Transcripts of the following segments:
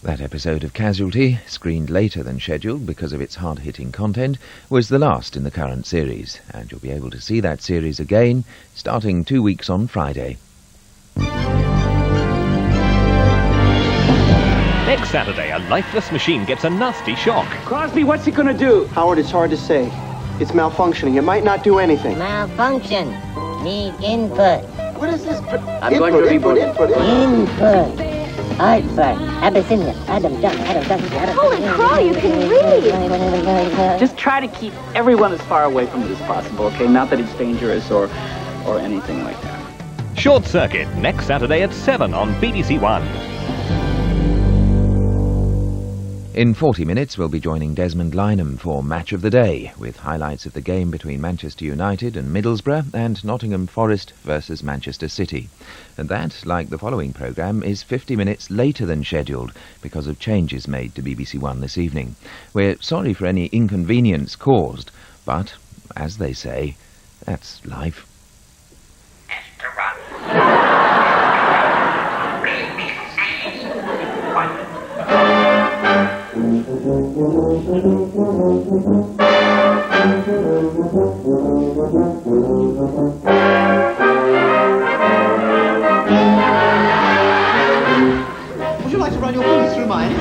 That episode of Casualty, screened later than scheduled because of its hard-hitting content, was the last in the current series, and you'll be able to see that series again, starting 2 weeks on Friday. Next Saturday, a lifeless machine gets a nasty shock. Crosby, what's it gonna do? Howard, it's hard to say. It's malfunctioning. It might not do anything. Malfunction. Need input. What is this? I'm going to reboot it. Input. Hartford. Abyssinia. Adam Duck. Holy crow, you can read! Just try to keep everyone as far away from it as possible, okay? Not that it's dangerous or anything like that. Short Circuit, next Saturday at 7 on BBC One. In 40 minutes, we'll be joining Desmond Lynham for Match of the Day, with highlights of the game between Manchester United and Middlesbrough and Nottingham Forest versus Manchester City. And that, like the following programme, is 50 minutes later than scheduled because of changes made to BBC One this evening. We're sorry for any inconvenience caused, but, as they say, that's life. Would you like to run your fingers through mine?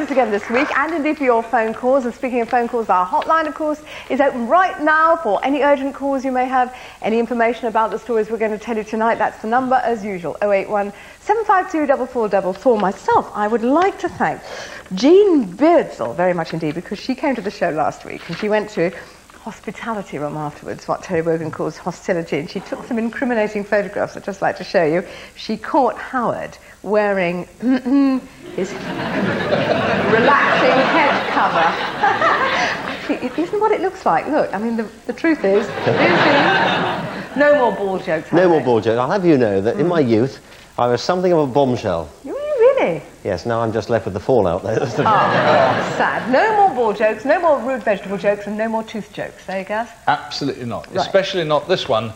Again this week, and indeed for your phone calls. And speaking of phone calls, our hotline, of course, is open right now for any urgent calls you may have, any information about the stories we're going to tell you tonight. That's the number, as usual, 081 752 4444. Myself, I would like to thank Jean Beardsall very much indeed, because she came to the show last week and she went to hospitality room afterwards, what Terry Wogan calls hostility, and she took some incriminating photographs I'd just like to show you. She caught Howard wearing his relaxing head cover. Actually, it isn't what it looks like. Look, I mean, the truth is, no more ball jokes. No more ball jokes. I'll have you know that in my youth, I was something of a bombshell. Were you really? Yes, now I'm just left with the fallout there. Sad. No more ball jokes, no more rude vegetable jokes, and no more tooth jokes. There you go. Absolutely not. Right. Especially not this one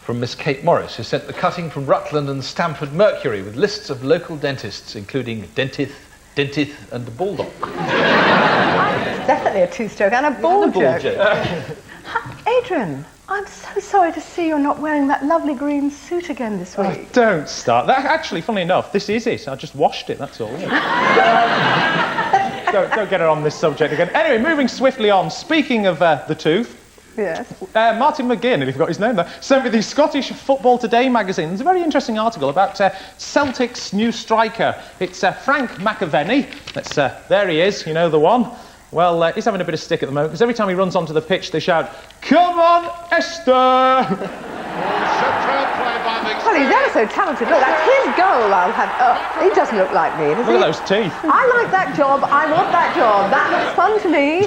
from Miss Kate Morris, who sent the cutting from Rutland and Stamford Mercury with lists of local dentists, including Dentith, and Bulldog. It's definitely a tooth joke and a ball joke. Adrian, I'm so sorry to see you're not wearing that lovely green suit again this week. Oh, don't start. That actually, funnily enough, this is it. I just washed it, that's all. Don't get her on this subject again. Anyway, moving swiftly on. Speaking of the tooth, yes. Martin McGinn, if you've got his name there, sent me the Scottish Football Today magazine. There's a very interesting article about Celtic's new striker. It's Frank McAvenny. There he is, you know the one. Well, he's having a bit of stick at the moment, because every time he runs onto the pitch, they shout, "Come on, Esther!" Well, he's ever so talented. Look, that's his goal. I'll have... he doesn't look like me, does he? Look at those teeth. I like that job. I want that job. That looks fun to me.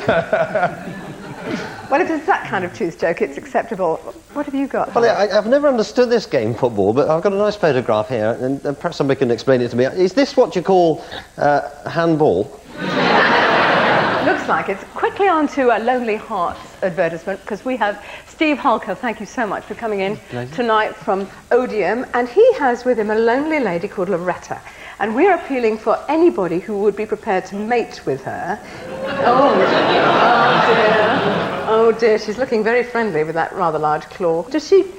Well, if it's that kind of tooth joke, it's acceptable. What have you got? Well, I've never understood this game, football, but I've got a nice photograph here, and perhaps somebody can explain it to me. Is this what you call handball? Looks like it's. Quickly on to a Lonely Hearts advertisement, because we have Steve Holker, thank you so much for coming in tonight from Odeum, and he has with him a lonely lady called Loretta, and we're appealing for anybody who would be prepared to mate with her. Oh dear, she's looking very friendly with that rather large claw. Does she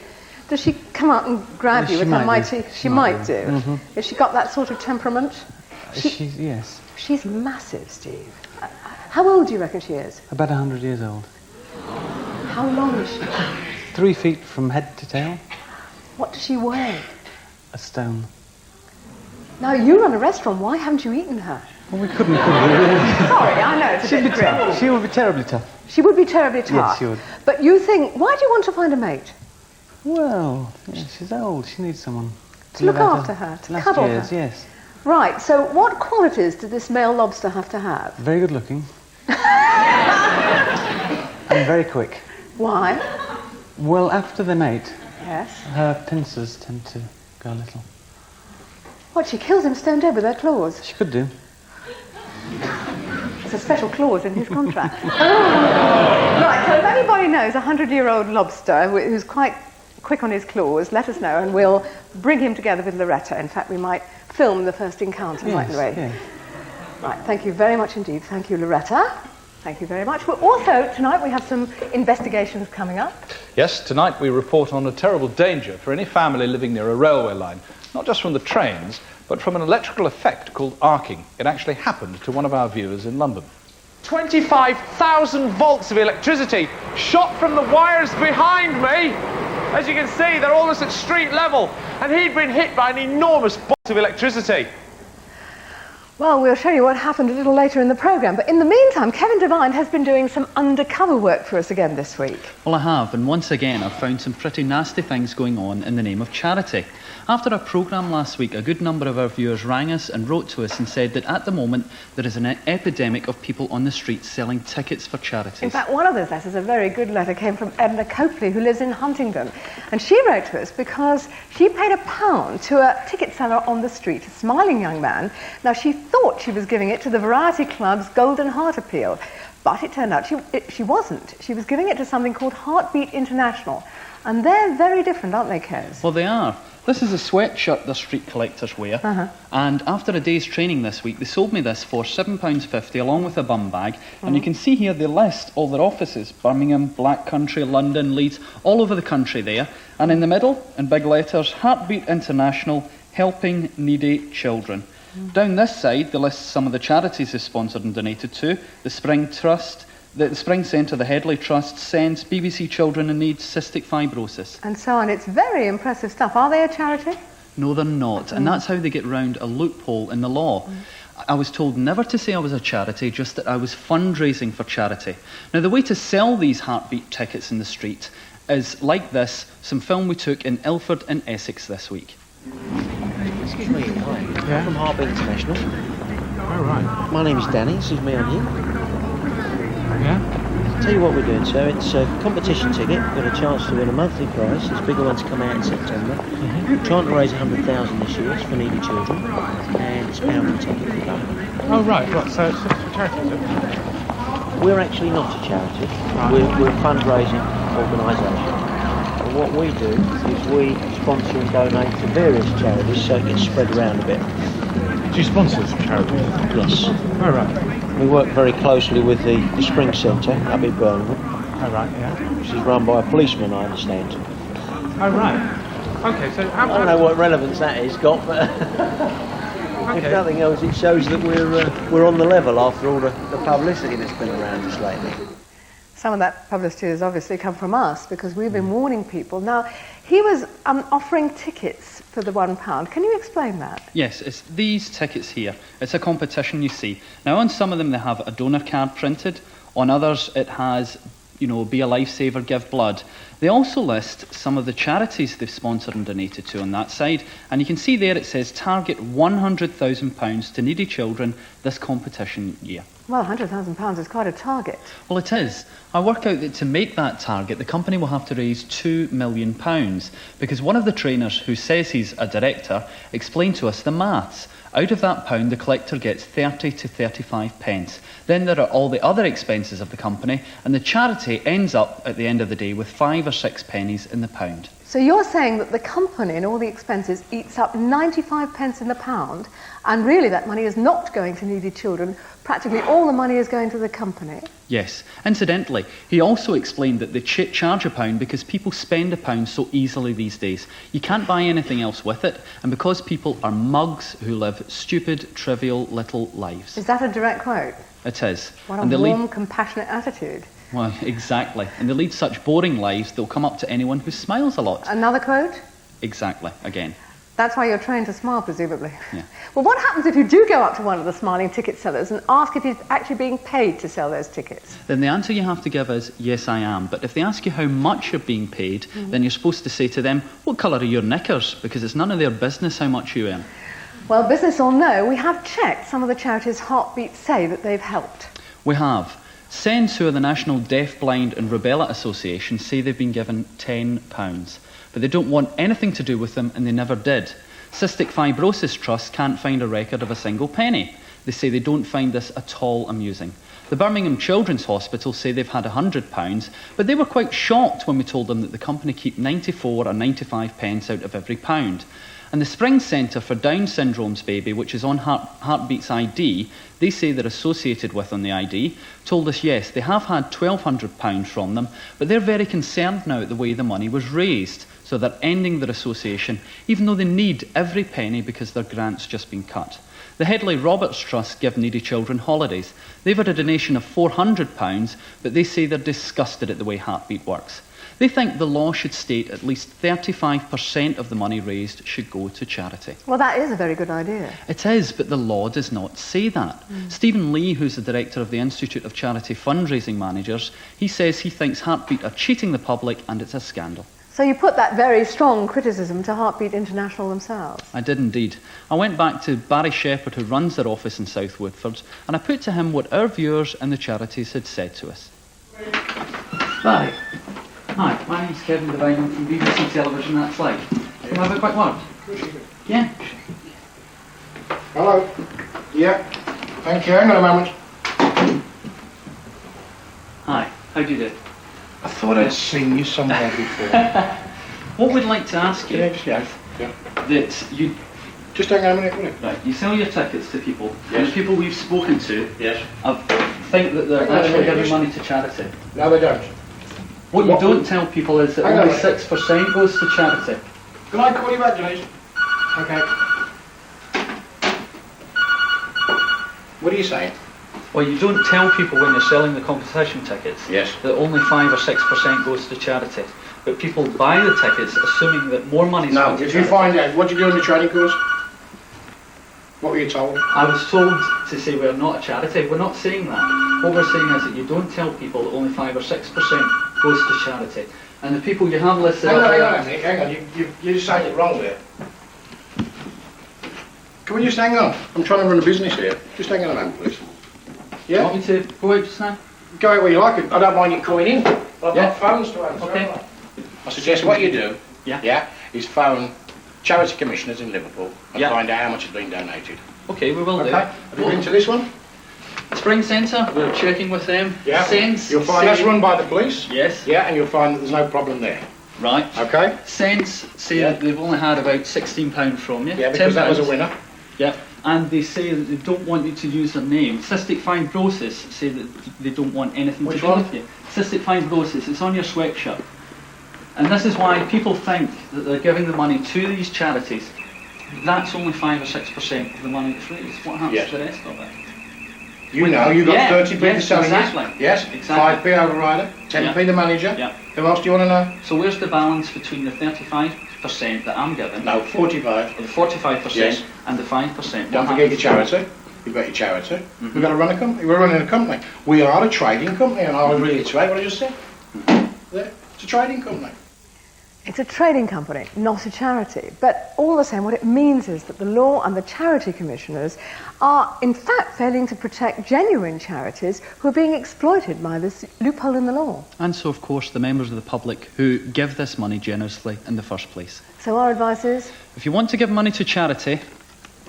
come out and grab you with her mighty... She might do. Mm-hmm. Has she got that sort of temperament? Yes. She's massive, Steve. How old do you reckon she is? About 100 years old. How long is she? 3 feet from head to tail. What does she weigh? A stone. Now, you run a restaurant. Why haven't you eaten her? Well, we couldn't, could we, really? Sorry, I know it's a bit grim. She would be terribly tough. She would be terribly tough. Yes, she would. But you think, why do you want to find a mate? Well, yeah, she's old. She needs someone To look after her, to cuddle her. Yes. Right, so what qualities did this male lobster have to have? Very good looking. And very quick. Why? Well, after they mate, Yes. her pincers tend to go a little. What, she kills him stone dead with her claws? She could do. It's a special clause in his contract. Right, so if anybody knows a 100-year-old lobster who's quite quick on his claws, let us know and we'll bring him together with Loretta. In fact, we might film the first encounter, mightn't we? Yeah. Right, thank you very much indeed. Thank you, Loretta. Thank you very much. Well, also, tonight we have some investigations coming up. Yes, tonight we report on a terrible danger for any family living near a railway line, not just from the trains, but from an electrical effect called arcing. It actually happened to one of our viewers in London. 25,000 volts of electricity shot from the wires behind me. As you can see, they're almost at street level, and he'd been hit by an enormous bolt of electricity. Well, we'll show you what happened a little later in the programme, but in the meantime, Kevin Devine has been doing some undercover work for us again this week. Well, I have, and once again I've found some pretty nasty things going on in the name of charity. After our programme last week, a good number of our viewers rang us and wrote to us and said that at the moment there is an epidemic of people on the streets selling tickets for charities. In fact, one of those letters, a very good letter, came from Edna Copley, who lives in Huntingdon. And she wrote to us because she paid £1 to a ticket seller on the street, a smiling young man. Now, she thought she was giving it to the Variety Club's Golden Heart Appeal, but it turned out she wasn't. She was giving it to something called Heartbeat International. And they're very different, aren't they, Kez? Well, they are. This is a sweatshirt the street collectors wear, and after a day's training this week, they sold me this for £7.50 along with a bum bag, and you can see here they list all their offices: Birmingham, Black Country, London, Leeds, all over the country there, and in the middle, in big letters, Heartbeat International, helping needy children. Down this side, they list some of the charities they've sponsored and donated to: the Spring Trust, the Spring Centre, the Headley Trust, SENS, BBC Children in Need, cystic fibrosis. And so on. It's very impressive stuff. Are they a charity? No, they're not. And that's how they get round a loophole in the law. I was told never to say I was a charity, just that I was fundraising for charity. Now, the way to sell these Heartbeat tickets in the street is like this, some film we took in Ilford in Essex this week. Excuse me, hi. I'm from Heartbeat International. Oh, right. My name's Danny, this is me on here. Yeah? Tell you what we're doing, sir. It's a competition ticket. We've got a chance to win a monthly prize. There's bigger ones come out in September. Trying to raise 100,000 this year. It's for needy children. And it's £1 a ticket for that. Oh, right. So it's a charity, is it? We're actually not a charity. We're a fundraising organisation. And what we do is we sponsor and donate to various charities so it gets spread around a bit. Do you sponsor some charities? Yes. Oh, right. We work very closely with the Spring Centre up in Birmingham. Oh, right, yeah. Which is run by a policeman, I understand. Oh, right. OK, so I don't know what relevance that has got, but if nothing else, it shows that we're on the level after all the publicity that's been around us lately. Some of that publicity has obviously come from us because we've been warning people. Now, he was offering tickets for the £1. Can you explain that? Yes, it's these tickets here. It's a competition, you see. Now, on some of them they have a donor card printed. On others it has, you know, be a lifesaver, give blood. They also list some of the charities they've sponsored and donated to on that side. And you can see there it says target £100,000 to needy children this competition year. Well, £100,000 is quite a target. Well, it is. I work out that to make that target, the company will have to raise £2 million, because one of the trainers, who says he's a director, explained to us the maths. Out of that pound, the collector gets 30 to 35 pence. Then there are all the other expenses of the company, and the charity ends up, at the end of the day, with 5 or 6 pennies in the pound. So you're saying that the company and all the expenses eats up 95 pence in the pound, and really that money is not going to needy children. Practically all the money is going to the company. Yes. Incidentally, he also explained that they charge £1 because people spend £1 so easily these days. You can't buy anything else with it, and because people are mugs who live stupid, trivial little lives. Is that a direct quote? It is. What a warm, compassionate attitude. Well, exactly. And they lead such boring lives, they'll come up to anyone who smiles a lot. Another quote? Exactly, again. That's why you're trained to smile, presumably. Yeah. Well, what happens if you do go up to one of the smiling ticket sellers and ask if he's actually being paid to sell those tickets? Then the answer you have to give is, yes, I am. But if they ask you how much you're being paid, then you're supposed to say to them, what colour are your knickers? Because it's none of their business how much you earn. Well, business or no, we have checked some of the charities Heartbeat say that they've helped. We have. SENS, who are the National Deaf, Blind and Rubella Association, say they've been given £10. But they don't want anything to do with them, and they never did. Cystic Fibrosis Trust can't find a record of a single penny. They say they don't find this at all amusing. The Birmingham Children's Hospital say they've had £100, but they were quite shocked when we told them that the company keep 94 or 95 pence out of every pound. And the Spring Centre for Down Syndrome's baby, which is on Heartbeat's ID, they say they're associated with on the ID, told us, yes, they have had £1,200 from them, but they're very concerned now at the way the money was raised. So they're ending their association, even though they need every penny because their grant's just been cut. The Headley Roberts Trust give needy children holidays. They've had a donation of £400, but they say they're disgusted at the way Heartbeat works. They think the law should state at least 35% of the money raised should go to charity. Well, that is a very good idea. It is, but the law does not say that. Stephen Lee, who's the director of the Institute of Charity Fundraising Managers, he says he thinks Heartbeat are cheating the public and it's a scandal. So you put that very strong criticism to Heartbeat International themselves. I did indeed. I went back to Barry Shepherd, who runs their office in South Woodford, and I put to him what our viewers and the charities had said to us. Barry. Hi, my name's Kevin Devine. I'm from BBC Television, That's Life. Can I have a quick word? Yeah. Hello. Yeah. Thank you. Hang on a moment. Hi, how do you do? I thought I'd seen you somewhere before. What we'd like to ask you is Yeah. that you... Just hang on a minute, will you? Right, you sell your tickets to people, Yes. and the people we've spoken to Yes. think that they're Hang on a actually minute, giving just- money to charity. No, they don't. What you don't tell people is that Hang on only a minute. 6% goes to charity. Can I call you back, Denise? Okay. What are you saying? Well, you don't tell people when you're selling the competition tickets Yes. that only 5 or 6% goes to charity. But people buy the tickets assuming that more money's No, going to if you charity. find out, what did you do in the training course? What were you told? I was told to say we're not a charity. We're not saying that. What we're saying is that you don't tell people that only 5 or 6% goes to charity. And the people you have listed Hang up on, there... hang on, you're just saying it wrong there. Can we just hang on? I'm trying to run a business here. Just hang on a moment, please. You want me to go out just now? Go out where you like. I don't mind you coming in. But I've Yeah. got phones to answer. Okay. haven't I suggest what you do, Yeah. is phone charity commissioners in Liverpool and Yeah. find out how much has been donated. Okay, we will Okay. do. Have you been to this one? Spring Centre, we're checking with them. Yeah. Sense, You'll find that's run by the police. Yes. Yeah, and you'll find that there's no problem there. Right. Okay. Sense say that they've only had about £16 from you. Yeah, because that was a £10. winner. Yeah. And they say that they don't want you to use their name. Cystic Fibrosis say that they don't want anything Which to do one? with you. Cystic Fibrosis, it's on your sweatshirt. And this is why people think that they're giving the money to these charities. That's only 5 or 6% of the money that's raised. What happens Yes. to the rest of it? You know, you've got Yeah, 30p yes, to selling exactly. it. Yes, Exactly. 5p overrider, 10p the manager. Yeah. Who else do you want to know? So where's the balance between the 35% that I'm giving? No, 45. Or the 45% Yes. and the 5%? Don't forget your charity. You've got your charity. We've got to run a company. We're running a company. We are a trading company, and I'll reiterate what I just said. There. It's a trading company. It's a trading company, not a charity. But all the same, what it means is that the law and the charity commissioners are, in fact, failing to protect genuine charities who are being exploited by this loophole in the law. And so, of course, the members of the public who give this money generously in the first place. So our advice is? If you want to give money to charity,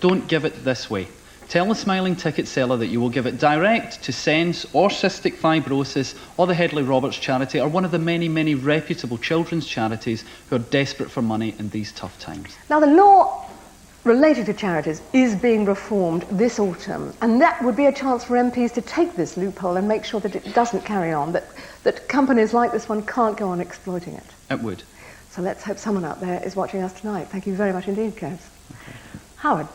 don't give it this way. Tell the smiling ticket seller that you will give it direct to SENS or Cystic Fibrosis or the Headley Roberts charity or one of the many, many reputable children's charities who are desperate for money in these tough times. Now, the law related to charities is being reformed this autumn, and that would be a chance for MPs to take this loophole and make sure that it doesn't carry on, that companies like this one can't go on exploiting it. It would. So let's hope someone out there is watching us tonight. Thank you very much indeed, Kev. Okay. Howard.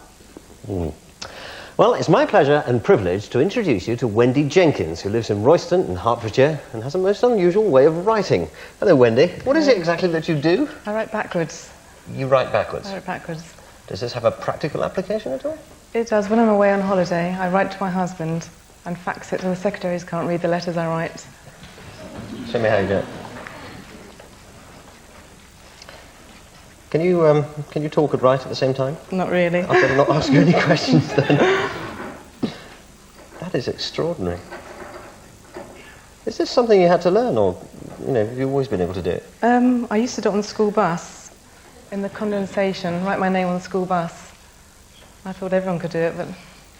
Well, it's my pleasure and privilege to introduce you to Wendy Jenkins, who lives in Royston in Hertfordshire and has a most unusual way of writing. Hello, Wendy. What is it exactly that you do? I write backwards. You write backwards? I write backwards. Does this have a practical application at all? It does. When I'm away on holiday, I write to my husband and fax it to the secretaries. Can't read the letters I write. Show me how you do it. Can you talk and write at the same time? Not really. I've got to not ask you any questions then. That is extraordinary. Is this something you had to learn, or have you always been able to do it? I used to do it on the school bus, in the condensation, write my name on the school bus. I thought everyone could do it, but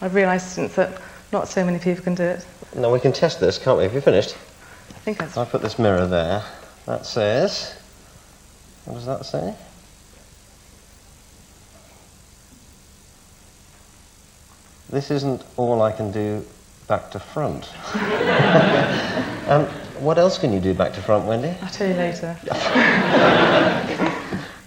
I've realised since that not so many people can do it. Now we can test this, can't we? Have you finished? I think that's... I'll put this mirror there. That says... What does that say? This isn't all I can do back to front. What else can you do back to front, Wendy? I'll tell you later.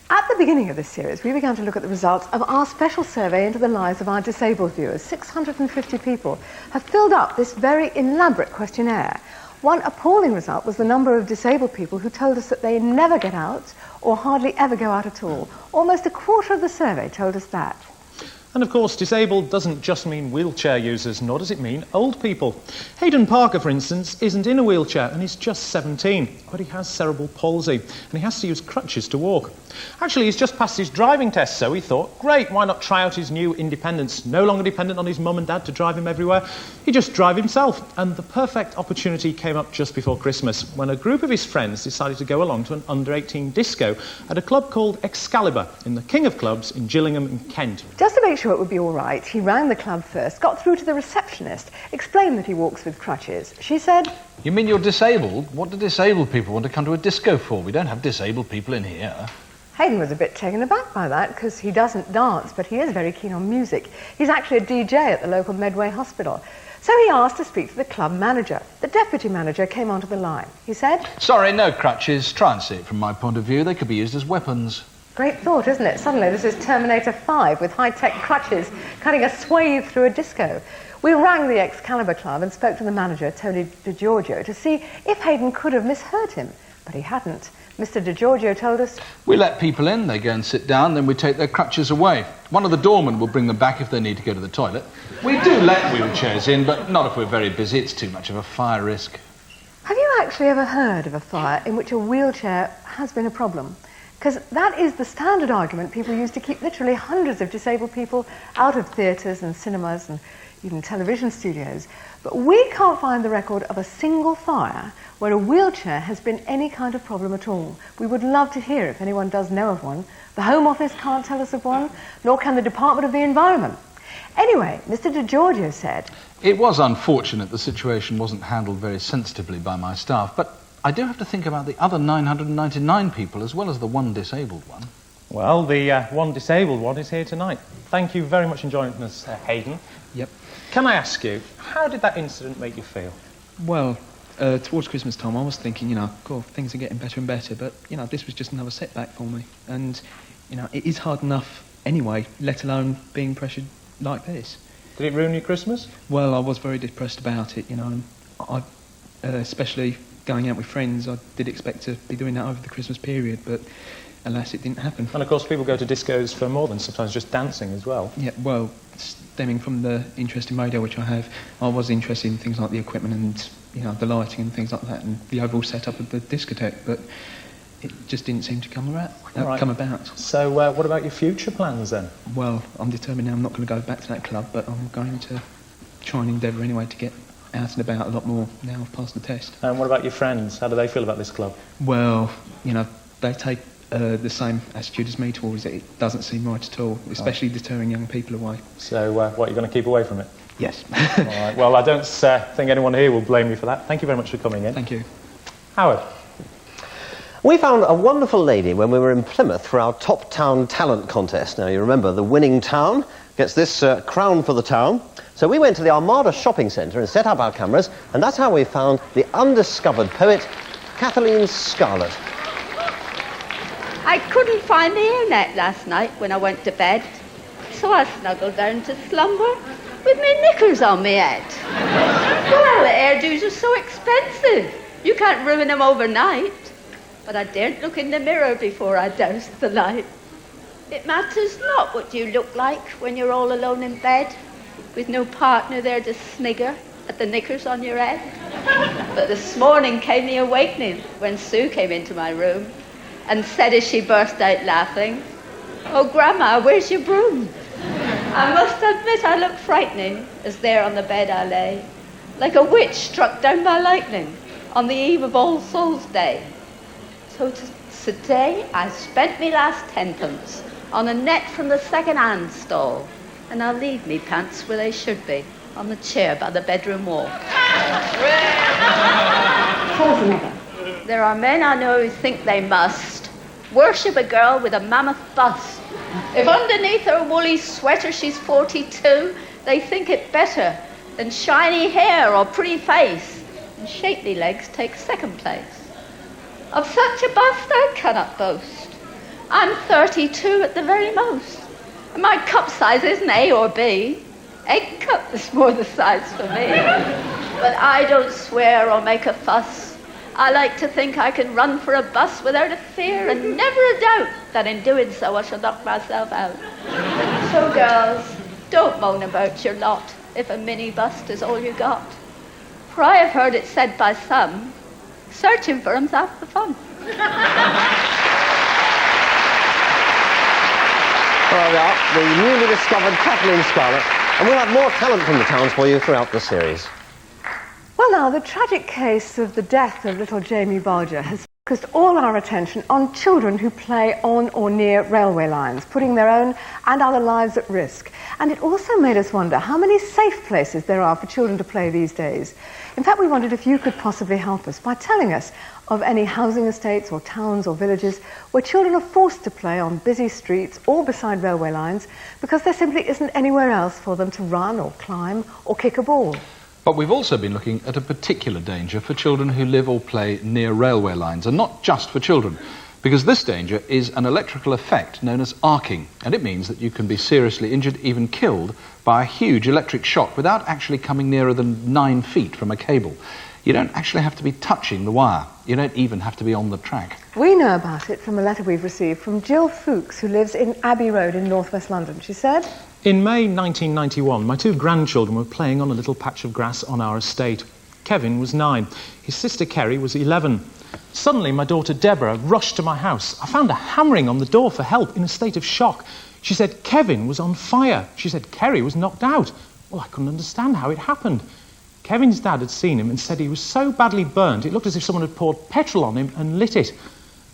At the beginning of this series, we began to look at the results of our special survey into the lives of our disabled viewers. 650 people have filled up this very elaborate questionnaire. One appalling result was the number of disabled people who told us that they never get out or hardly ever go out at all. Almost a quarter of the survey told us that. And of course, disabled doesn't just mean wheelchair users, nor does it mean old people. Hayden Parker, for instance, isn't in a wheelchair and he's just 17, but he has cerebral palsy and he has to use crutches to walk. Actually, he's just passed his driving test, so he thought, great, why not try out his new independence? No longer dependent on his mum and dad to drive him everywhere. He just drive himself. And the perfect opportunity came up just before Christmas, when a group of his friends decided to go along to an under-18 disco at a club called Excalibur in the King of Clubs in Gillingham in Kent. Just to make sure it would be all right, he rang the club first, got through to the receptionist, explained that he walks with crutches. She said, "You mean you're disabled? What do disabled people want to come to a disco for? We don't have disabled people in here." Hayden was a bit taken aback by that because he doesn't dance, but he is very keen on music. He's actually a DJ at the local Medway hospital. So he asked to speak to the club manager. The deputy manager came onto the line. He said, "Sorry, no crutches. Try and see it from my point of view. They could be used as weapons." Great thought, isn't it? Suddenly this is Terminator 5 with high-tech crutches cutting a swathe through a disco. We rang the Excalibur Club and spoke to the manager, Tony DiGiorgio, to see if Hayden could have misheard him, but he hadn't. Mr. DiGiorgio told us, "We let people in, they go and sit down, then we take their crutches away. One of the doormen will bring them back if they need to go to the toilet. We do let wheelchairs in, but not if we're very busy. It's too much of a fire risk." Have you actually ever heard of a fire in which a wheelchair has been a problem? Because that is the standard argument people use to keep literally hundreds of disabled people out of theatres and cinemas and even television studios. But we can't find the record of a single fire where a wheelchair has been any kind of problem at all. We would love to hear if anyone does know of one. The Home Office can't tell us of one, nor can the Department of the Environment. Anyway, Mr. DiGiorgio said, "It was unfortunate the situation wasn't handled very sensitively by my staff, but I do have to think about the other 999 people as well as the one disabled one." Well, the one disabled one is here tonight. Thank you very much for joining us, Hayden. Yep. Can I ask you, how did that incident make you feel? Well, towards Christmas time, I was thinking, God, things are getting better and better, but, this was just another setback for me. And, it is hard enough anyway, let alone being pressured like this. Did it ruin your Christmas? Well, I was very depressed about it, and I, especially going out with friends, I did expect to be doing that over the Christmas period, but alas, it didn't happen. And of course, people go to discos for more than sometimes just dancing as well. Yeah, well, stemming from the interest in radio which I have, I was interested in things like the equipment and, the lighting and things like that, and the overall setup of the discotheque, but it just didn't seem to come about. So, what about your future plans then? Well, I'm determined now I'm not going to go back to that club, but I'm going to try and endeavour anyway to get out and about a lot more now I've passed the test. And what about your friends? How do they feel about this club? Well, they take the same attitude as me towards it. It doesn't seem right at all, especially deterring young people away. So, what, you're going to keep away from it? Yes. All right. Well, I don't think anyone here will blame you for that. Thank you very much for coming in. Thank you. Howard? We found a wonderful lady when we were in Plymouth for our Top Town Talent Contest. Now, you remember, the winning town gets this crown for the town. So we went to the Armada Shopping Centre and set up our cameras, and that's how we found the undiscovered poet, Kathleen Scarlett. I couldn't find the internet last night when I went to bed, so I snuggled down to slumber with my knickers on my head. Well, hairdos are so expensive. You can't ruin them overnight. But I daren't look in the mirror before I doused the light. It matters not what you look like when you're all alone in bed, with no partner there to snigger at the knickers on your head. But this morning came the awakening when Sue came into my room and said as she burst out laughing, "Oh, Grandma, where's your broom?" I must admit I looked frightening as there on the bed I lay, like a witch struck down by lightning on the eve of All Souls' Day. So today I spent me last tenpence on a net from the second-hand stall, and I'll leave me pants where they should be, on the chair by the bedroom wall. There are men I know who think they must worship a girl with a mammoth bust. If underneath her woolly sweater she's 42, they think it better than shiny hair or pretty face, and shapely legs take second place. Of such a bust I cannot boast. I'm 32 at the very most, and my cup size isn't A or B. Egg cup is more the size for me. But I don't swear or make a fuss. I like to think I can run for a bus without a fear and never a doubt that in doing so I shall knock myself out. So girls, don't moan about your lot if a mini bust is all you got. For I have heard it said by some, searching for 'em's half the fun. Well, we are, the newly discovered Kathleen Scarlett, and we'll have more talent from the towns for you throughout the series. Well, now, the tragic case of the death of little Jamie Barger has focused all our attention on children who play on or near railway lines, putting their own and other lives at risk. And it also made us wonder how many safe places there are for children to play these days. In fact, we wondered if you could possibly help us by telling us of any housing estates or towns or villages where children are forced to play on busy streets or beside railway lines because there simply isn't anywhere else for them to run or climb or kick a ball. But we've also been looking at a particular danger for children who live or play near railway lines, and not just for children, because this danger is an electrical effect known as arcing, and it means that you can be seriously injured, even killed, by a huge electric shock without actually coming nearer than 9 feet from a cable. You don't actually have to be touching the wire. You don't even have to be on the track. We know about it from a letter we've received from Jill Fuchs, who lives in Abbey Road in northwest London. She said, "In May 1991, my 2 grandchildren were playing on a little patch of grass on our estate. Kevin was 9. His sister Kerry was 11. Suddenly, my daughter Deborah rushed to my house. I found her hammering on the door for help in a state of shock. She said Kevin was on fire. She said Kerry was knocked out. Well, I couldn't understand how it happened. Kevin's dad had seen him and said he was so badly burnt it looked as if someone had poured petrol on him and lit it.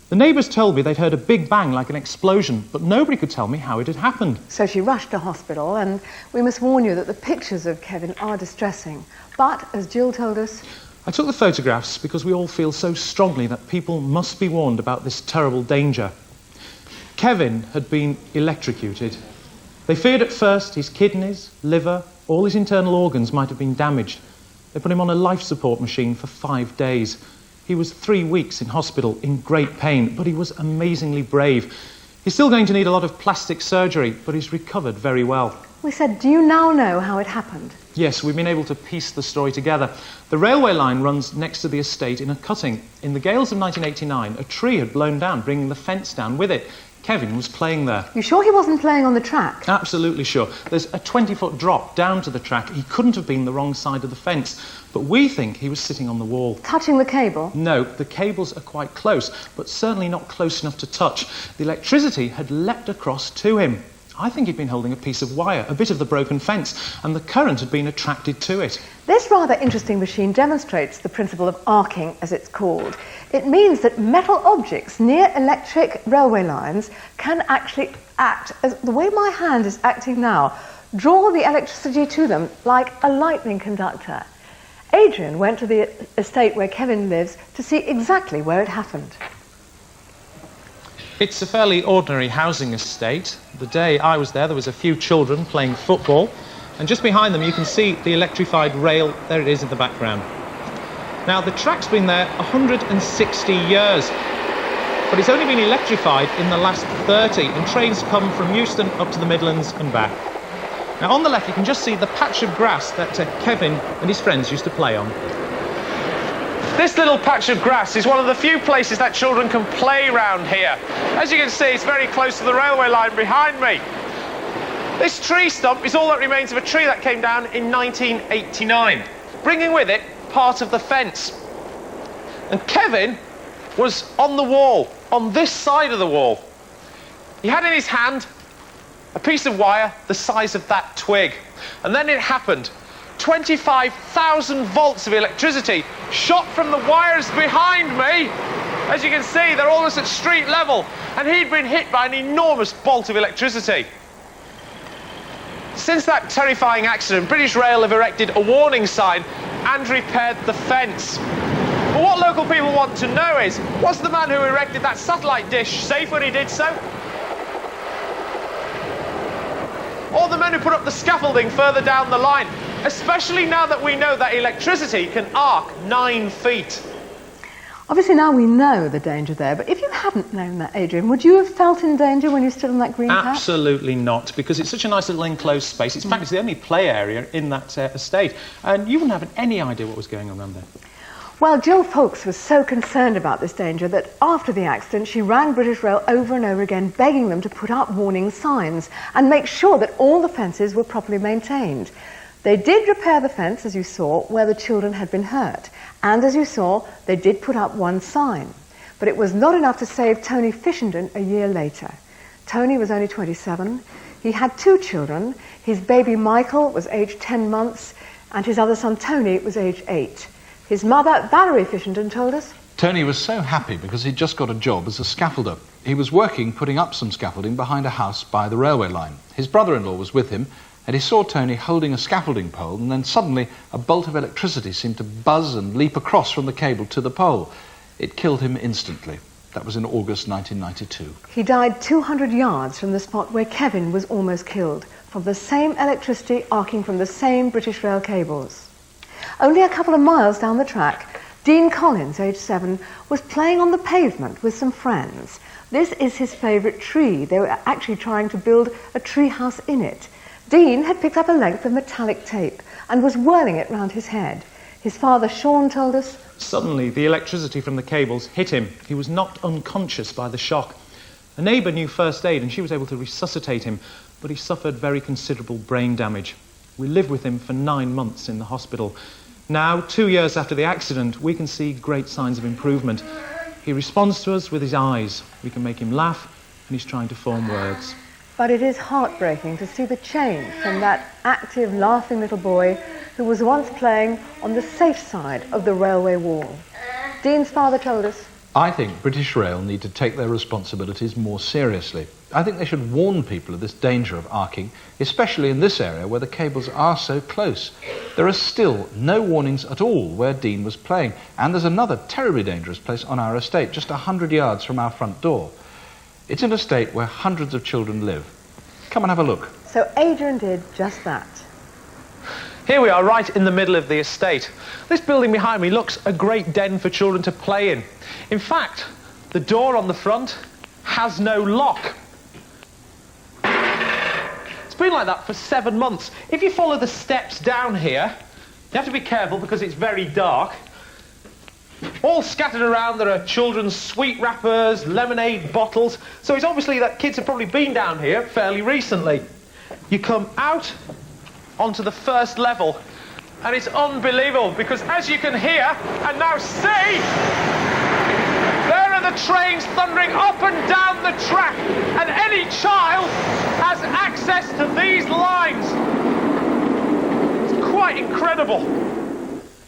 The neighbours told me they'd heard a big bang like an explosion, but nobody could tell me how it had happened." So she rushed to hospital, and we must warn you that the pictures of Kevin are distressing. But, as Jill told us, "I took the photographs because we all feel so strongly that people must be warned about this terrible danger." Kevin had been electrocuted. They feared at first his kidneys, liver, all his internal organs might have been damaged. They put him on a life support machine for 5 days. He was 3 weeks in hospital in great pain, but he was amazingly brave. He's still going to need a lot of plastic surgery, but he's recovered very well. we said, do you now know how it happened? Yes, we've been able to piece the story together. The railway line runs next to the estate in a cutting. In the gales of 1989, a tree had blown down, bringing the fence down with it. Kevin was playing there. You sure he wasn't playing on the track? Absolutely sure. There's a 20-foot drop down to the track. He couldn't have been the wrong side of the fence, but we think he was sitting on the wall. Touching the cable? No, the cables are quite close, but certainly not close enough to touch. The electricity had leapt across to him. I think he'd been holding a piece of wire, a bit of the broken fence, and the current had been attracted to it. This rather interesting machine demonstrates the principle of arcing, as it's called. It means that metal objects near electric railway lines can actually act, as the way my hand is acting now, draw the electricity to them like a lightning conductor. Adrian went to the estate where Kevin lives to see exactly where it happened. It's a fairly ordinary housing estate. The day I was there was a few children playing football, and just behind them you can see the electrified rail. There it is in the background. Now, the track's been there 160 years, but it's only been electrified in the last 30, and trains come from Euston up to the Midlands and back. Now, on the left you can just see the patch of grass that Kevin and his friends used to play on. This little patch of grass is one of the few places that children can play round here. As you can see, it's very close to the railway line behind me. This tree stump is all that remains of a tree that came down in 1989, bringing with it part of the fence. And Kevin was on the wall, on this side of the wall. He had in his hand a piece of wire the size of that twig. And then it happened. 25,000 volts of electricity shot from the wires behind me. As you can see, they're almost at street level. And he'd been hit by an enormous bolt of electricity. Since that terrifying accident, British Rail have erected a warning sign and repaired the fence. But what local people want to know is, was the man who erected that satellite dish safe when he did so? Or the men who put up the scaffolding further down the line, especially now that we know that electricity can arc 9 feet. Obviously now we know the danger there, but if you hadn't known that, Adrian, would you have felt in danger when you stood on that green patch? Absolutely not, because it's such a nice little enclosed space. In fact, it's the only play area in that estate, and you wouldn't have any idea what was going on around there. Well, Jill Fawkes was so concerned about this danger that after the accident she rang British Rail over and over again, begging them to put up warning signs and make sure that all the fences were properly maintained. They did repair the fence, as you saw, where the children had been hurt. And as you saw, they did put up one sign. But it was not enough to save Tony Fishenden a year later. Tony was only 27. He had 2 children. His baby Michael was aged 10 months, and his other son Tony was aged 8. His mother, Valerie Fishenden, told us, Tony was so happy because he'd just got a job as a scaffolder. He was working putting up some scaffolding behind a house by the railway line. His brother-in-law was with him, and he saw Tony holding a scaffolding pole, and then suddenly a bolt of electricity seemed to buzz and leap across from the cable to the pole. It killed him instantly. That was in August 1992. He died 200 yards from the spot where Kevin was almost killed, from the same electricity arcing from the same British Rail cables. Only a couple of miles down the track, Dean Collins, aged 7, was playing on the pavement with some friends. This is his favourite tree. They were actually trying to build a tree house in it. Dean had picked up a length of metallic tape and was whirling it round his head. His father, Sean, told us, suddenly the electricity from the cables hit him. He was knocked unconscious by the shock. A neighbour knew first aid and she was able to resuscitate him, but he suffered very considerable brain damage. We lived with him for 9 months in the hospital. Now, 2 years after the accident, we can see great signs of improvement. He responds to us with his eyes. We can make him laugh, and he's trying to form words. But it is heartbreaking to see the change from that active, laughing little boy who was once playing on the safe side of the railway wall. Dean's father told us, I think British Rail need to take their responsibilities more seriously. I think they should warn people of this danger of arcing, especially in this area where the cables are so close. There are still no warnings at all where Dean was playing, and there's another terribly dangerous place on our estate, just 100 yards from our front door. It's an estate where hundreds of children live. Come and have a look. So Adrian did just that. Here we are, right in the middle of the estate. This building behind me looks a great den for children to play in. In fact, the door on the front has no lock. It's been like that for 7 months. If you follow the steps down here, you have to be careful because it's very dark. All scattered around, there are children's sweet wrappers, lemonade bottles. So it's obviously that kids have probably been down here fairly recently. You come out onto the first level, and it's unbelievable because as you can hear and now see, there are the trains thundering up and down the track, and any child has access to these lines. It's quite incredible.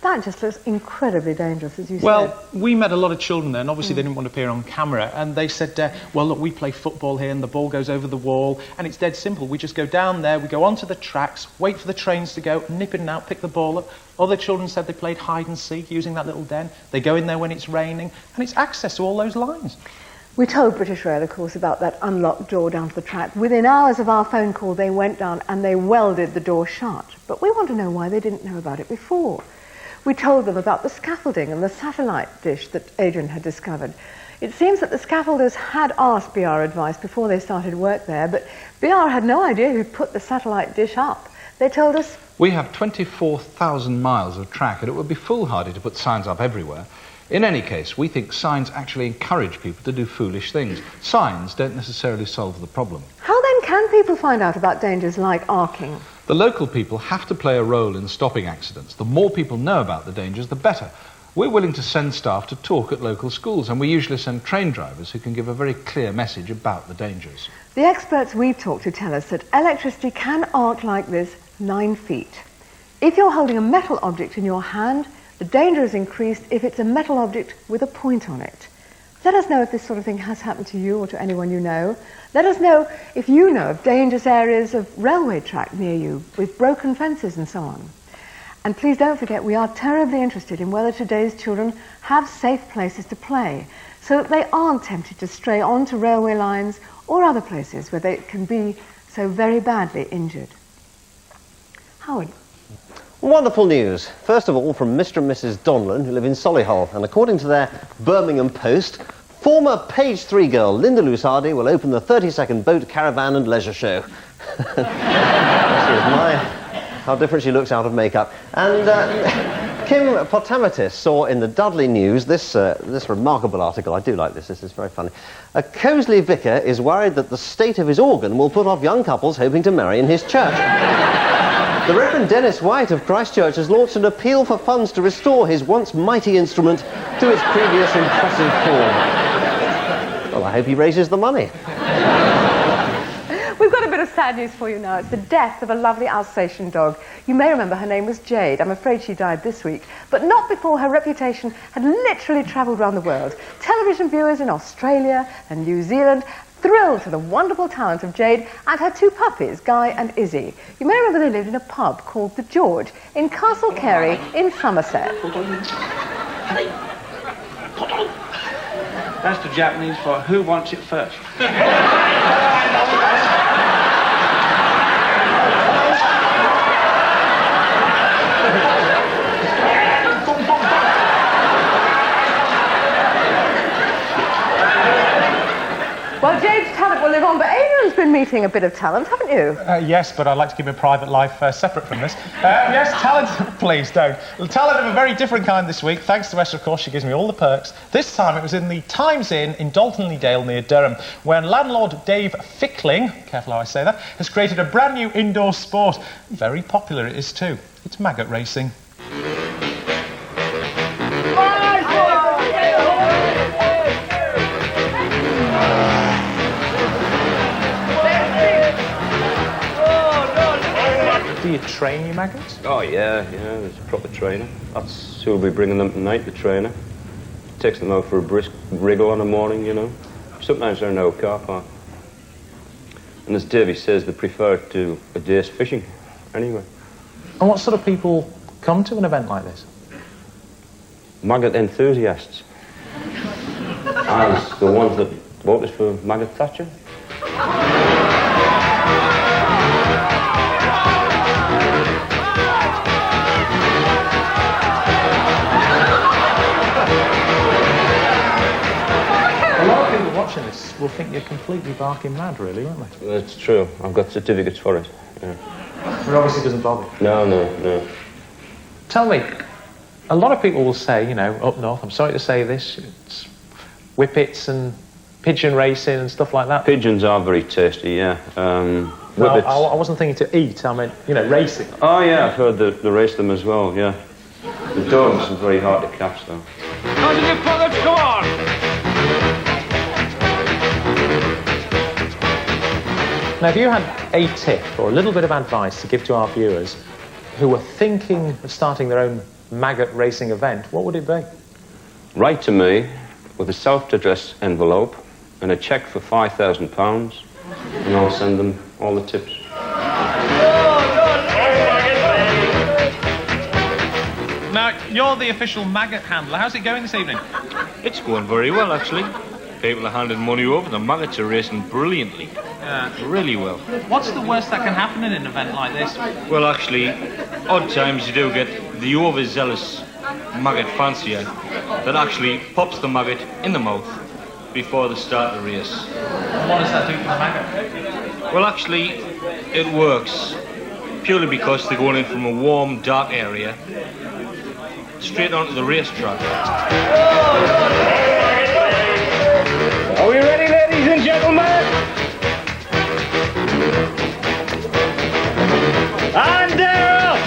That just looks incredibly dangerous, as you said. Well, we met a lot of children there, and obviously they didn't want to appear on camera, and they said, well, look, we play football here, and the ball goes over the wall, and it's dead simple. We just go down there, we go onto the tracks, wait for the trains to go, nip in and out, pick the ball up. Other children said they played hide and seek using that little den. They go in there when it's raining, and it's access to all those lines. We told British Rail, of course, about that unlocked door down to the track. Within hours of our phone call, they went down and they welded the door shut. But we want to know why they didn't know about it before. We told them about the scaffolding and the satellite dish that Adrian had discovered. It seems that the scaffolders had asked BR advice before they started work there, but BR had no idea who'd put the satellite dish up. They told us, we have 24,000 miles of track, and it would be foolhardy to put signs up everywhere. In any case, we think signs actually encourage people to do foolish things. Signs don't necessarily solve the problem. how then can people find out about dangers like arcing? The local people have to play a role in stopping accidents. The more people know about the dangers, the better. We're willing to send staff to talk at local schools, and we usually send train drivers who can give a very clear message about the dangers. The experts we've talked to tell us that electricity can arc like this 9 feet. If you're holding a metal object in your hand, the danger is increased if it's a metal object with a point on it. Let us know if this sort of thing has happened to you or to anyone you know. Let us know if you know of dangerous areas of railway track near you with broken fences and so on. And please don't forget, we are terribly interested in whether today's children have safe places to play so that they aren't tempted to stray onto railway lines or other places where they can be so very badly injured. Howard. Wonderful news. First of all, from Mr. and Mrs. Donlan, who live in Solihull. And according to their Birmingham Post, former Page 3 girl Linda Lusardi will open the 30-second boat, caravan and leisure show. How different she looks out of makeup. And Kim Potamatis saw in the Dudley News this remarkable article. I do like this. This is very funny. A Coseley vicar is worried that the state of his organ will put off young couples hoping to marry in his church. The Reverend Dennis White of Christchurch has launched an appeal for funds to restore his once mighty instrument to its previous impressive form. Well, I hope he raises the money. We've got a bit of sad news for you now. It's the death of a lovely Alsatian dog. You may remember her name was Jade. I'm afraid she died this week, but not before her reputation had literally travelled around the world. Television viewers in Australia and New Zealand thrilled to the wonderful talent of Jade and her 2 puppies, Guy and Izzy. You may remember they lived in a pub called The George in Castle Carey in Somerset. That's the Japanese for who wants it first. Well, Jade's talent will live on, but Adrian's been meeting a bit of talent, haven't you? Yes, but I'd like to keep my private life separate from this. Yes, talent, please don't. Talent of a very different kind this week. Thanks to Esther, of course, she gives me all the perks. This time it was in the Times Inn in Daltonley Dale near Durham, when landlord Dave Fickling, careful how I say that, has created a brand new indoor sport. Very popular it is too. It's maggot racing. Do you train your maggots? Oh, yeah, there's a proper trainer. That's who'll be bringing them tonight, the trainer. Takes them out for a brisk wriggle in the morning, you know. Sometimes they're in our car park. And as Davy says, they prefer it to a day's fishing, anyway. And what sort of people come to an event like this? Maggot enthusiasts. As the ones that voted for Maggot Thatcher. Watching this will think you're completely barking mad, really, won't they? That's true. I've got certificates for it. Yeah. But obviously doesn't bother you. No. Tell me, a lot of people will say, you know, up north, I'm sorry to say this, it's whippets and pigeon racing and stuff like that. Pigeons are very tasty, yeah. No, I wasn't thinking to eat, I meant, you know, racing. Oh, yeah, I've heard they race them as well, yeah. The dogs are very hard to catch, though. Come on! Now, if you had a tip or a little bit of advice to give to our viewers who were thinking of starting their own maggot racing event, what would it be? Write to me with a self-addressed envelope and a cheque for £5,000, and I'll send them all the tips. Now, you're the official maggot handler. How's it going this evening? It's going very well, actually. People are handing money over. The maggots are racing brilliantly. Really well. What's the worst that can happen in an event like this? Well, actually, odd times you do get the overzealous maggot fancier that actually pops the maggot in the mouth before the start of the race. And what does that do to the maggot? Well, actually, it works purely because they're going in from a warm, dark area straight onto the racetrack. Are we ready, ladies and gentlemen? And they're off!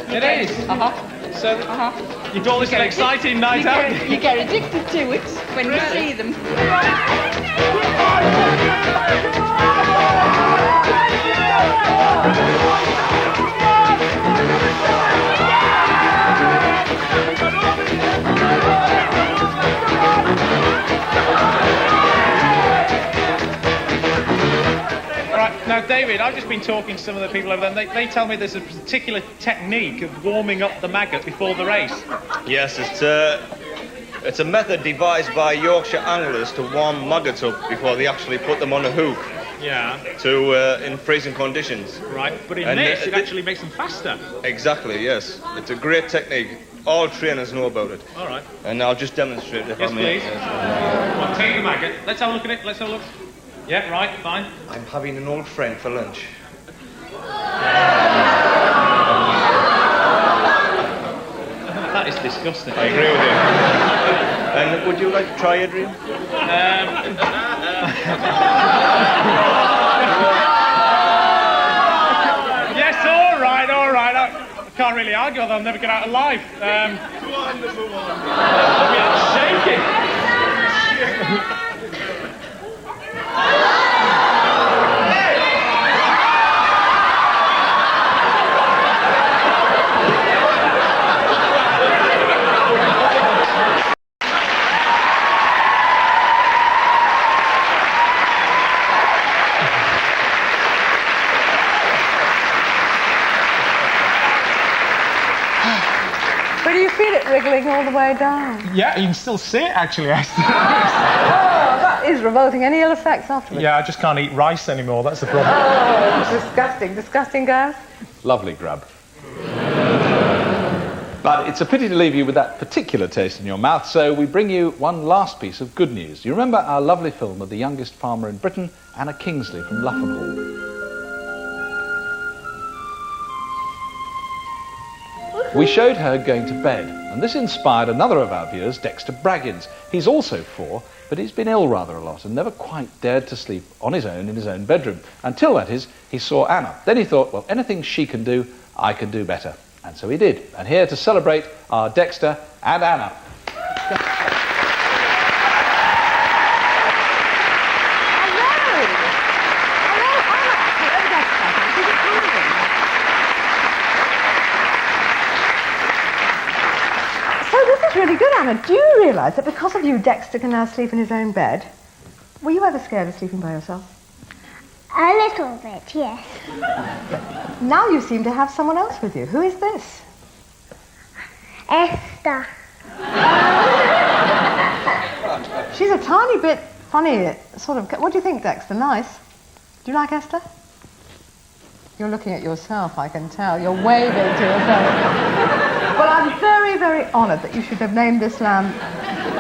It is. So, you call this an exciting night out? You get addicted to it when you see them. Now, David, I've just been talking to some of the people over there, and they tell me there's a particular technique of warming up the maggot before the race. Yes, it's a method devised by Yorkshire anglers to warm maggots up before they actually put them on a hook. Yeah. In freezing conditions. Right, but in this, it actually makes them faster. Exactly, yes. It's a great technique. All trainers know about it. All right. And I'll just demonstrate it. Yes, please. Well, take the maggot. Let's have a look at it. Let's have a look. Yeah, right, fine. I'm having an old friend for lunch. That is disgusting. I agree with you. And would you like to try, Adrian? Yes, all right. I can't really argue, although I'll never get out alive. Wonderful one. We are shaking. But do you feel it wriggling all the way down? Yeah, you can still see it, actually, Esther. Oh, that is revolting. Any ill effects afterwards? Yeah, I just can't eat rice anymore, that's the problem. Oh, disgusting. Disgusting, guys. Lovely grub. But it's a pity to leave you with that particular taste in your mouth, so we bring you one last piece of good news. You remember our lovely film of the youngest farmer in Britain, Anna Kingsley from Luffenhall? We showed her going to bed, and this inspired another of our viewers, Dexter Braggins. He's also 4, but he's been ill rather a lot and never quite dared to sleep on his own in his own bedroom. Until, that is, he saw Anna. Then he thought, well, anything she can do, I can do better. And so he did. And here to celebrate are Dexter and Anna. Really good, Anna. Do you realise that because of you, Dexter can now sleep in his own bed? Were you ever scared of sleeping by yourself? A little bit, yes. Now you seem to have someone else with you. Who is this? Esther. She's a tiny bit funny, sort of. What do you think, Dexter? Nice? Do you like Esther? You're looking at yourself, I can tell. You're waving to yourself. Well, I'm very, very honoured that you should have named this lamb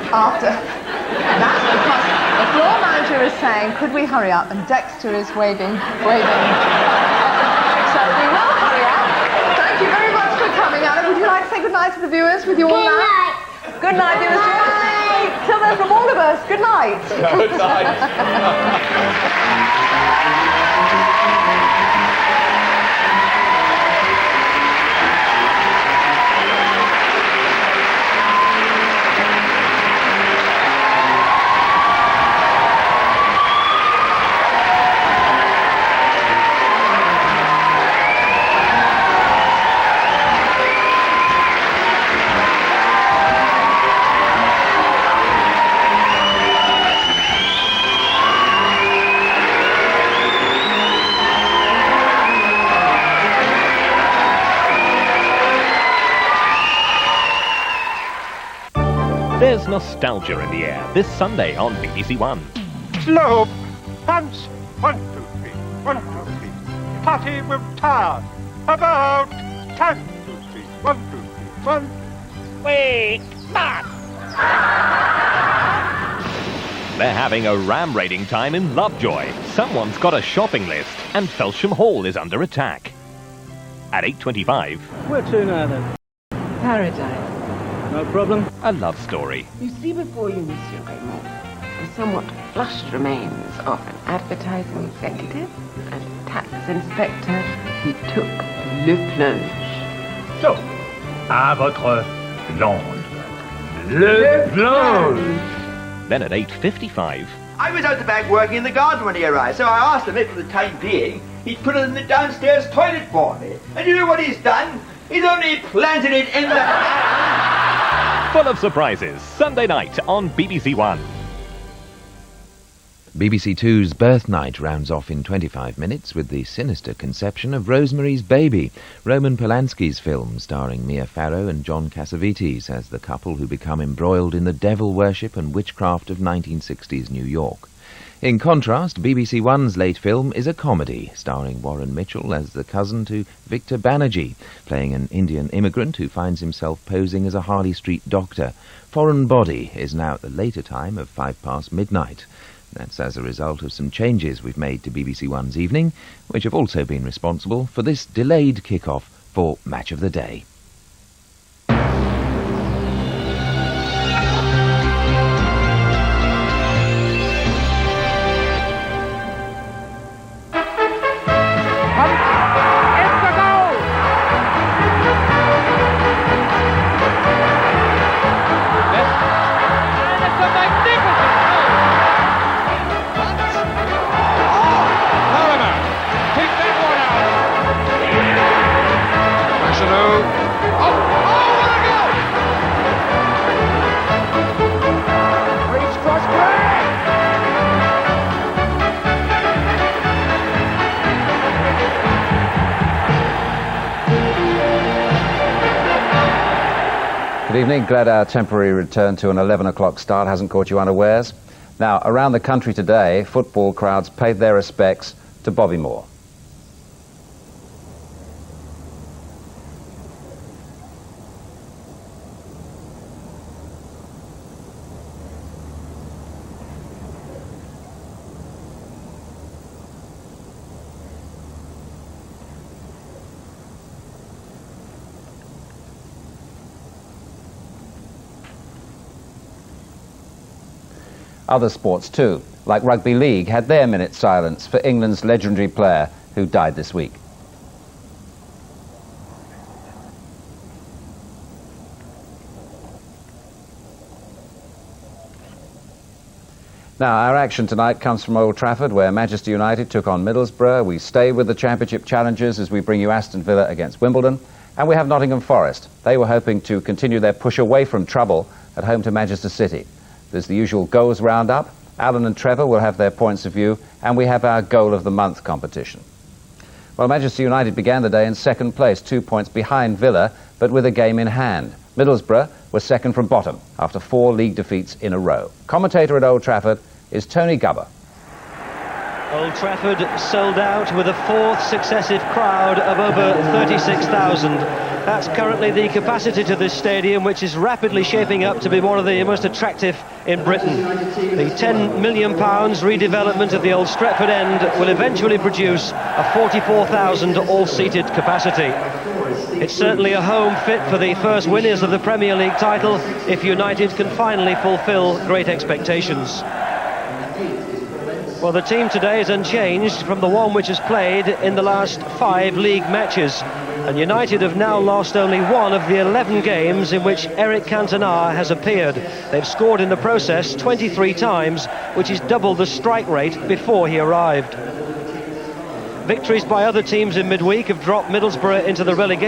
after. And that's because the floor manager is saying, could we hurry up? And Dexter is waving. So we will hurry up. Thank you very much for coming, Anna. Would you like to say good night to the viewers with your lamb? Good night, viewers. Till then, from all of us, good night. Good night. There's nostalgia in the air this Sunday on BBC One. Slope, once, 1, 2, 3, 1, 2, 3. Party with tar. About time. 2, 3, 1, 2, 3, 1. Wait, stop! They're having a ram-raiding time in Lovejoy. Someone's got a shopping list, and Felsham Hall is under attack. At 8:25... Where to now, then? Paradise. No problem. A love story. You see before you, Monsieur Raymond, the somewhat flushed remains of an advertising executive and a tax inspector who took le plunge. So, à votre blonde. Le blonde. Then at 8:55... I was out the back working in the garden when he arrived, so I asked him if for the time being he'd put it in the downstairs toilet for me. And you know what he's done? He's only planted it in the... Full of surprises, Sunday night on BBC One. BBC Two's Birth Night rounds off in 25 minutes with the sinister conception of Rosemary's Baby, Roman Polanski's film starring Mia Farrow and John Cassavetes as the couple who become embroiled in the devil worship and witchcraft of 1960s New York. In contrast, BBC One's late film is a comedy, starring Warren Mitchell as the cousin to Victor Banerjee, playing an Indian immigrant who finds himself posing as a Harley Street doctor. Foreign Body is now at the later time of midnight. That's as a result of some changes we've made to BBC One's evening, which have also been responsible for this delayed kick-off for Match of the Day. Good evening. Glad our temporary return to an 11 o'clock start hasn't caught you unawares. Now, around the country today, football crowds paid their respects to Bobby Moore. Other sports too, like rugby league, had their minute silence for England's legendary player who died this week. Now, our action tonight comes from Old Trafford, where Manchester United took on Middlesbrough. We stay with the Championship challengers as we bring you Aston Villa against Wimbledon. And we have Nottingham Forest. They were hoping to continue their push away from trouble at home to Manchester City. There's the usual goals roundup. Alan and Trevor will have their points of view, and we have our Goal of the Month competition. Well, Manchester United began the day in second place, 2 points behind Villa, but with a game in hand. Middlesbrough was second from bottom after 4 league defeats in a row. Commentator at Old Trafford is Tony Gubber. Old Trafford sold out with a 4th successive crowd of over 36,000. That's currently the capacity to this stadium, which is rapidly shaping up to be one of the most attractive in Britain. The £10 million redevelopment of the old Stretford End will eventually produce a 44,000 all-seated capacity. It's certainly a home fit for the first winners of the Premier League title if United can finally fulfil great expectations. Well, the team today is unchanged from the one which has played in the last 5 league matches. And United have now lost only one of the 11 games in which Eric Cantona has appeared. They've scored in the process 23 times, which is double the strike rate before he arrived. Victories by other teams in midweek have dropped Middlesbrough into the relegation